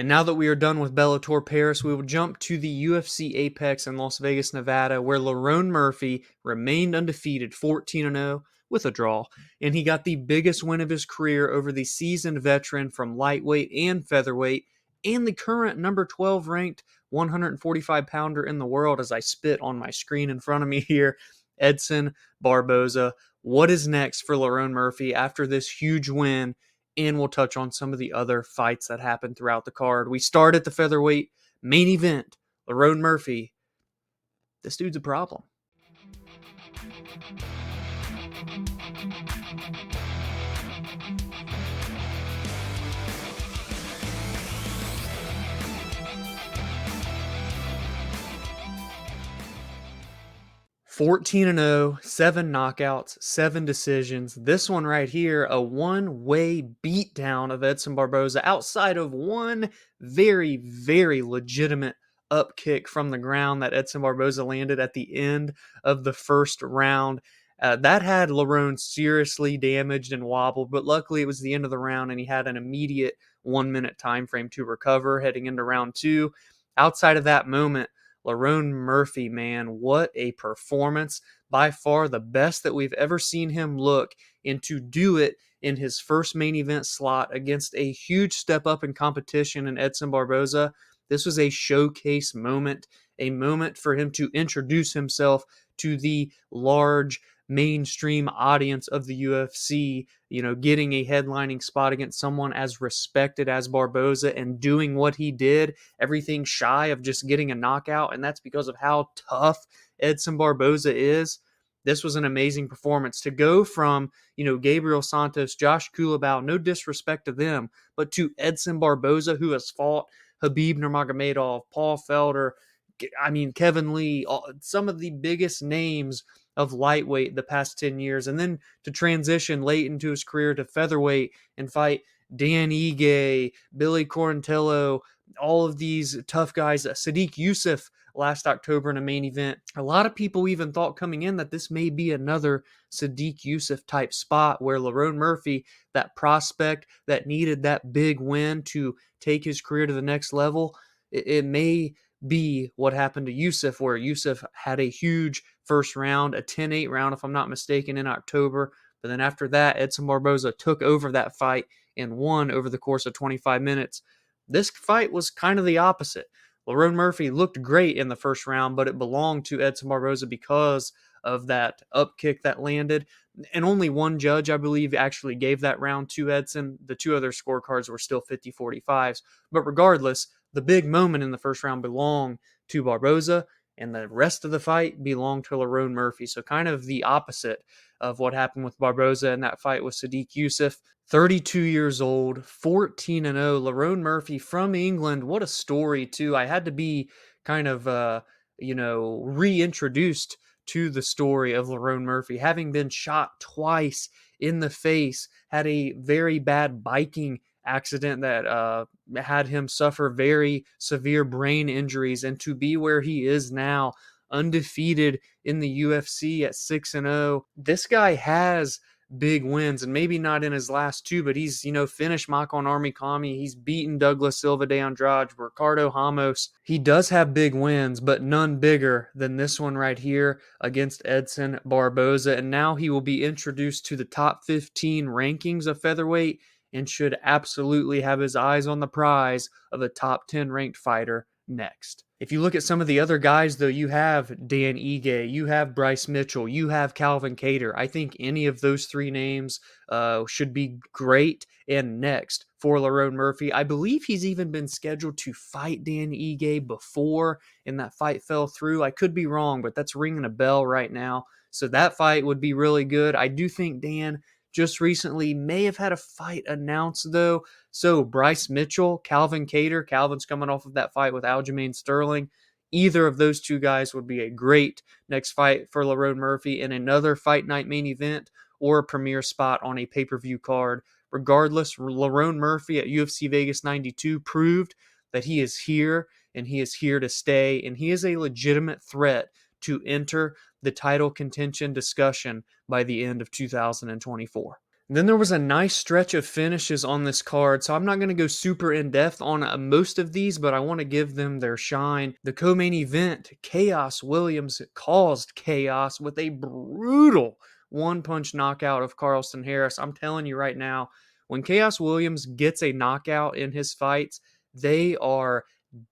And now that we are done with Bellator Paris, we will jump to the UFC Apex in Las Vegas, Nevada, where Lerone Murphy remained undefeated, 14-0 with a draw, and he got the biggest win of his career over the seasoned veteran from lightweight and featherweight, and the current number 12 ranked 145-pounder in the world, as I spit on my screen in front of me here, Edson Barboza. What is next for Lerone Murphy after this huge win? And we'll touch on some of the other fights that happened throughout the card. We start at the featherweight main event. Lerone Murphy. This dude's a problem. 14-0, 7 knockouts, 7 decisions. This one right here, a one-way beatdown of Edson Barboza outside of one very, very legitimate up kick from the ground that Edson Barboza landed at the end of the first round. That had Lerone seriously damaged and wobbled, but luckily it was the end of the round and he had an immediate 1-minute time frame to recover heading into round 2. Outside of that moment, Lerone Murphy, man, what a performance. By far the best that we've ever seen him look, and to do it in his first main event slot against a huge step up in competition in Edson Barboza. This was a showcase moment, a moment for him to introduce himself to the large mainstream audience of the UFC, getting a headlining spot against someone as respected as Barboza and doing what he did, everything shy of just getting a knockout, and that's because of how tough Edson Barboza is. This was an amazing performance. To go from, Gabriel Santos, Josh Kulabau, no disrespect to them, but to Edson Barboza, who has fought Khabib Nurmagomedov, Paul Felder, Kevin Lee, some of the biggest names of lightweight the past 10 years, and then to transition late into his career to featherweight and fight Dan Ige, Billy Quarantillo, all of these tough guys, Sadiq Youssef last October in a main event. A lot of people even thought coming in that this may be another Sadiq Youssef type spot where Lerone Murphy, that prospect that needed that big win to take his career to the next level, it may be what happened to Youssef, where Youssef had a huge first round, a 10-8 round, if I'm not mistaken, in October. But then after that, Edson Barboza took over that fight and won over the course of 25 minutes. This fight was kind of the opposite. Lerone Murphy looked great in the first round, but it belonged to Edson Barboza because of that up kick that landed. And only one judge, I believe, actually gave that round to Edson. The two other scorecards were still 50-45s. But regardless, the big moment in the first round belonged to Barboza, and the rest of the fight belonged to Lerone Murphy. So kind of the opposite of what happened with Barboza in that fight with Sadiq Youssef. 32 years old, 14-0, Lerone Murphy from England. What a story, too. I had to be kind of, reintroduced to the story of Lerone Murphy, having been shot twice in the face, had a very bad biking accident that had him suffer very severe brain injuries, and to be where he is now, undefeated in the UFC at 6-0. This guy has big wins, and maybe not in his last two, but he's, finished Makwan Army Kami. He's beaten Douglas Silva de Andrade, Ricardo Ramos. He does have big wins, but none bigger than this one right here against Edson Barboza. And now he will be introduced to the top 15 rankings of featherweight and should absolutely have his eyes on the prize of a top 10 ranked fighter next. If you look at some of the other guys, though, you have Dan Ige, you have Bryce Mitchell, you have Calvin Kattar. I think any of those three names should be great and next for Lerone Murphy. I believe he's even been scheduled to fight Dan Ige before, and that fight fell through. I could be wrong, but that's ringing a bell right now. So that fight would be really good. I do think Dan just recently may have had a fight announced, though. So Bryce Mitchell, Calvin Kattar. Calvin's coming off of that fight with Aljamain Sterling. Either of those two guys would be a great next fight for Lerone Murphy in another fight night main event or a premier spot on a pay-per-view card. Regardless, Lerone Murphy at UFC Vegas 92 proved that he is here and he is here to stay, and he is a legitimate threat to enter the title contention discussion by the end of 2024. Then there was a nice stretch of finishes on this card, so I'm not going to go super in depth on most of these, but I want to give them their shine. The co-main event, Khaos Williams caused chaos with a brutal one-punch knockout of Carlston Harris. I'm telling you right now, when Khaos Williams gets a knockout in his fights, they are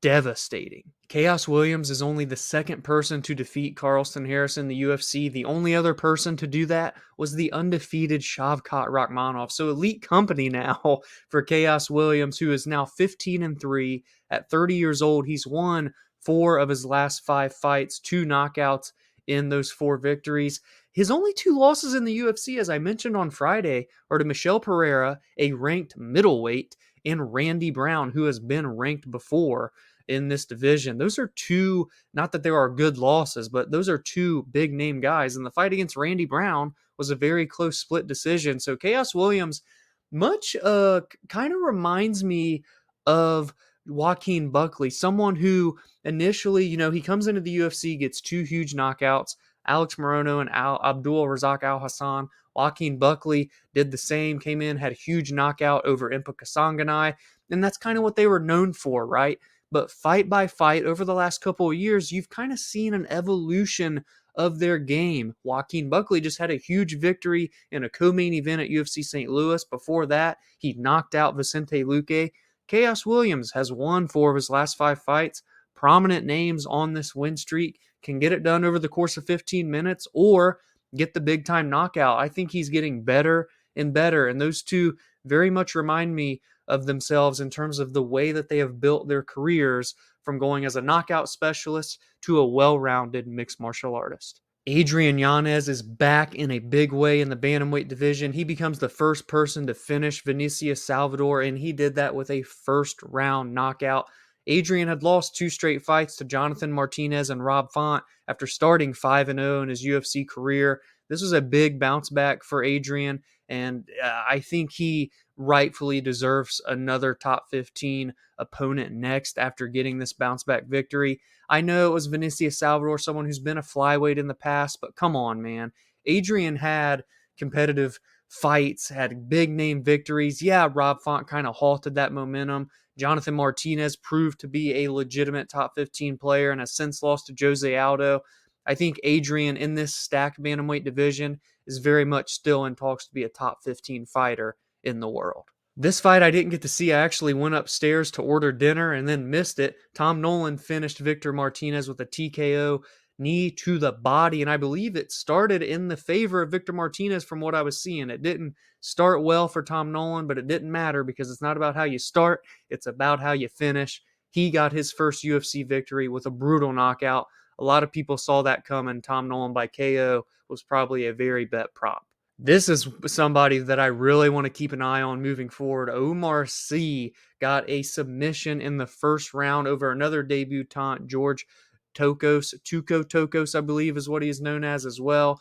devastating. Khaos Williams is only the second person to defeat Carlston Harris in the UFC. The only other person to do that was the undefeated Shavkat Rakhmonov. So elite company now for Khaos Williams, who is now 15-3 at 30 years old. He's won 4 of his last 5 fights, 2 knockouts in those 4 victories. His only 2 losses in the UFC, as I mentioned on Friday, are to Michel Pereira, a ranked middleweight, and Randy Brown, who has been ranked before in this division. Those are 2, not that there are good losses, but those are 2 big name guys. And the fight against Randy Brown was a very close split decision. So Khaos Williams much kind of reminds me of Joaquin Buckley, someone who initially, he comes into the UFC, gets 2 huge knockouts, Alex Morono and Abdul Razak Al Hassan. Joaquin Buckley did the same, came in, had a huge knockout over Impa Kasanganay, and that's kind of what they were known for, right? But fight by fight over the last couple of years, you've kind of seen an evolution of their game. Joaquin Buckley just had a huge victory in a co-main event at UFC St. Louis. Before that, he knocked out Vicente Luque. Khaos Williams has won 4 of his last 5 fights. Prominent names on this win streak, can get it done over the course of 15 minutes or get the big time knockout. I think he's getting better and better. And those 2 very much remind me of themselves in terms of the way that they have built their careers from going as a knockout specialist to a well-rounded mixed martial artist. Adrian Yanez is back in a big way in the bantamweight division. He becomes the first person to finish Vinicius Salvador, and he did that with a first-round knockout. Adrian had lost 2 straight fights to Jonathan Martinez and Rob Font after starting 5-0 in his UFC career. This was a big bounce back for Adrian, and I think he rightfully deserves another top 15 opponent next after getting this bounce back victory. I know it was Vinicius Salvador, someone who's been a flyweight in the past, but come on, man. Adrian had competitive fights, had big name victories. Yeah, Rob Font kind of halted that momentum. Jonathan Martinez proved to be a legitimate top 15 player and has since lost to Jose Aldo. I think Adrian in this stacked bantamweight division is very much still in talks to be a top 15 fighter in the world. This fight I didn't get to see. I actually went upstairs to order dinner and then missed it. Tom Nolan finished Victor Martinez with a TKO knee to the body, and I believe it started in the favor of Victor Martinez from what I was seeing. It didn't start well for Tom Nolan, but it didn't matter because it's not about how you start, it's about how you finish. He got his first UFC victory with a brutal knockout. A lot of people saw that coming. Tom Nolan by KO was probably a very bet prop. This is somebody that I really want to keep an eye on moving forward. Oumar Sy got a submission in the first round over another debutant, George Tuko, I believe is what he is known as well.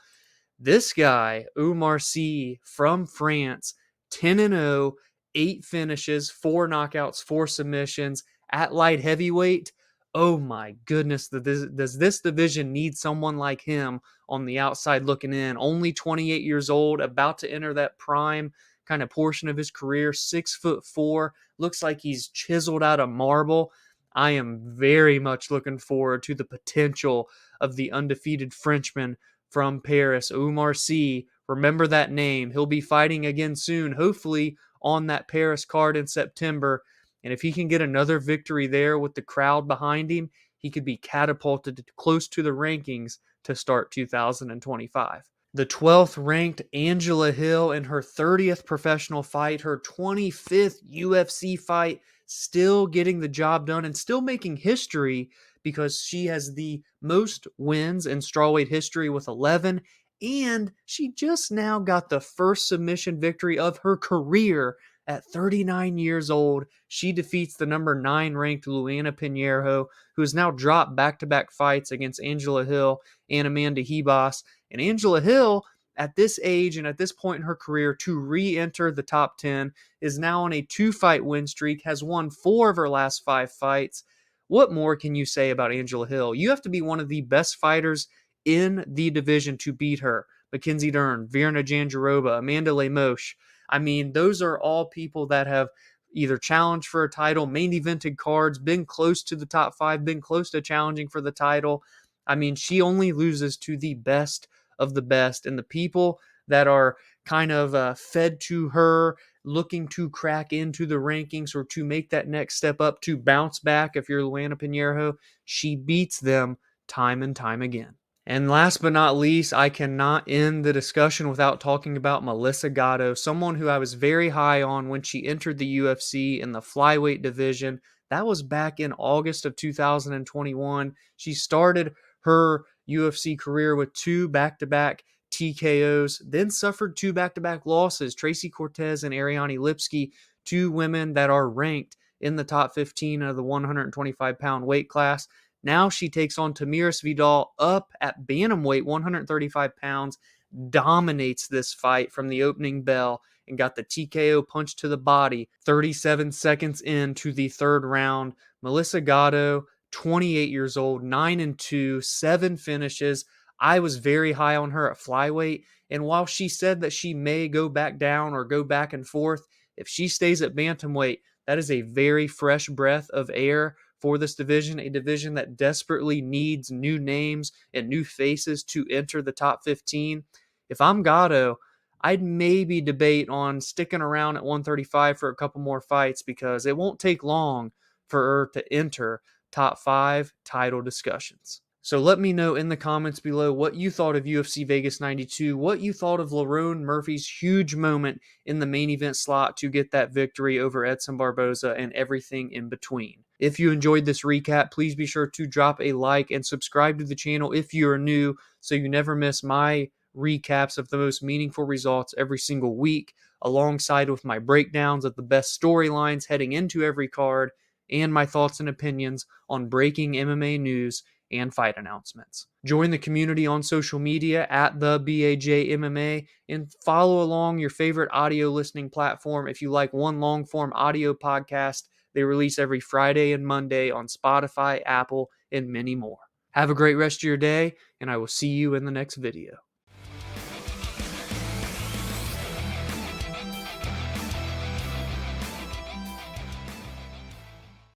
This guy, Oumar Sy from France, 10-0, 8 finishes, 4 knockouts, 4 submissions at light heavyweight. Oh my goodness, does this division need someone like him on the outside looking in? Only 28 years old, about to enter that prime kind of portion of his career, 6'4", looks like he's chiseled out of marble. I am very much looking forward to the potential of the undefeated Frenchman from Paris, Oumar Sy. Remember that name. He'll be fighting again soon, hopefully on that Paris card in September. And if he can get another victory there with the crowd behind him, he could be catapulted close to the rankings to start 2025. The 12th ranked Angela Hill in her 30th professional fight, her 25th UFC fight, still getting the job done and still making history because she has the most wins in strawweight history with 11, and she just now got the first submission victory of her career at 39 years old. She defeats the number 9 ranked Luana Pinheiro, who has now dropped back-to-back fights against Angela Hill and Amanda Ribas. And Angela Hill, at this age and at this point in her career, to re-enter the top 10, is now on a 2-fight win streak, has won 4 of her last 5 fights. What more can you say about Angela Hill? You have to be one of the best fighters in the division to beat her. Mackenzie Dern, Virna Jandiroba, Amanda Lemos. I mean, those are all people that have either challenged for a title, main evented cards, been close to the top 5, been close to challenging for the title. I mean, she only loses to the best of the best, and the people that are kind of fed to her, looking to crack into the rankings or to make that next step up, to bounce back. If you're Luana Pinheiro, she beats them time and time again. And last but not least, I cannot end the discussion without talking about Melissa Gatto, someone who I was very high on when she entered the UFC in the flyweight division. That was back in August of 2021. She started her UFC career with 2 back-to-back TKOs, then suffered 2 back-to-back losses. Tracy Cortez and Ariane Lipsky, 2 women that are ranked in the top 15 of the 125-pound weight class. Now she takes on Tamires Vidal up at bantamweight, 135 pounds, dominates this fight from the opening bell, and got the TKO punch to the body 37 seconds into the third round. Melissa Gatto, 28 years old, 9-2, 7 finishes. I was very high on her at flyweight, and while she said that she may go back down or go back and forth, if she stays at bantamweight, that is a very fresh breath of air for this division, a division that desperately needs new names and new faces to enter the top 15. If I'm Gatto, I'd maybe debate on sticking around at 135 for a couple more fights, because it won't take long for her to enter top 5 title discussions. So let me know in the comments below what you thought of UFC Vegas 92, what you thought of Lerone Murphy's huge moment in the main event slot to get that victory over Edson Barboza, and everything in between. If you enjoyed this recap, please be sure to drop a like and subscribe to the channel if you are new, so you never miss my recaps of the most meaningful results every single week, alongside with my breakdowns of the best storylines heading into every card, and my thoughts and opinions on breaking MMA news and fight announcements. Join the community on social media at the BAJ MMA, and follow along your favorite audio listening platform. If you like one long form audio podcast, they release every Friday and Monday on Spotify, Apple, and many more. Have a great rest of your day, and I will see you in the next video.